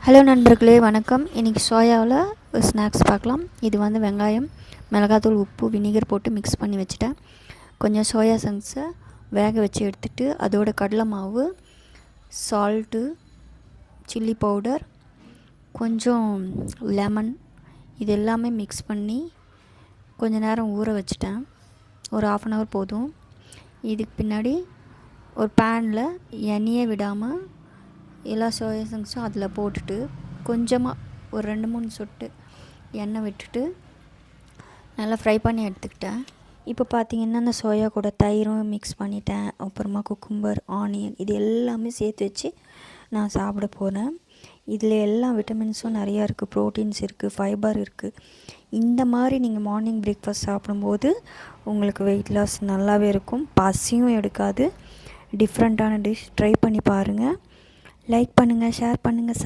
Hello நண்பர்களே, வணக்கம். இன்றைக்கி சோயாவில் ஒரு ஸ்நாக்ஸ் பார்க்கலாம். இது வந்து வெங்காயம், மிளகாத்தூள், உப்பு, வினிகர் போட்டு மிக்ஸ் பண்ணி வச்சுட்டேன். கொஞ்சம் சோயா சங்க்ஸை வேக வச்சு எடுத்துகிட்டு அதோட கடலை மாவு, சால்ட்டு, சில்லி பவுடர், கொஞ்சம் லெமன் இது எல்லாமே மிக்ஸ் பண்ணி கொஞ்சம் நேரம் ஊற வச்சுட்டேன். ஒரு 1/2 hour போதும். இதுக்கு பின்னாடி ஒரு பேனில் எண்ணெயே விடாமல் எல்லா சோயா சங்க்ஸும் அதில் போட்டுட்டு கொஞ்சமாக ஒரு 2-3 சொட்டு எண்ணெய் விட்டுட்டு நல்லா ஃப்ரை பண்ணி எடுத்துக்கிட்டேன். இப்போ பார்த்திங்கன்னா அந்த சோயா கூட தயிரும் மிக்ஸ் பண்ணிட்டேன். அப்புறமா குக்கும்பர், ஆனியன் இது எல்லாமே சேர்த்து வச்சு நான் சாப்பிட போகிறேன். இதில் எல்லா விட்டமின்ஸும் நிறையா இருக்குது, ப்ரோட்டீன்ஸ் இருக்குது, ஃபைபர் இருக்குது. இந்த மாதிரி நீங்கள் மார்னிங் பிரேக்ஃபாஸ்ட் சாப்பிடும்போது உங்களுக்கு வெயிட் லாஸ் நல்லாவே இருக்கும், பசியும் எடுக்காது. டிஃப்ரெண்ட்டான டிஷ் ட்ரை பண்ணி பாருங்கள். லைக் பண்ணுங்கள், ஷேர் பண்ணுங்கள்.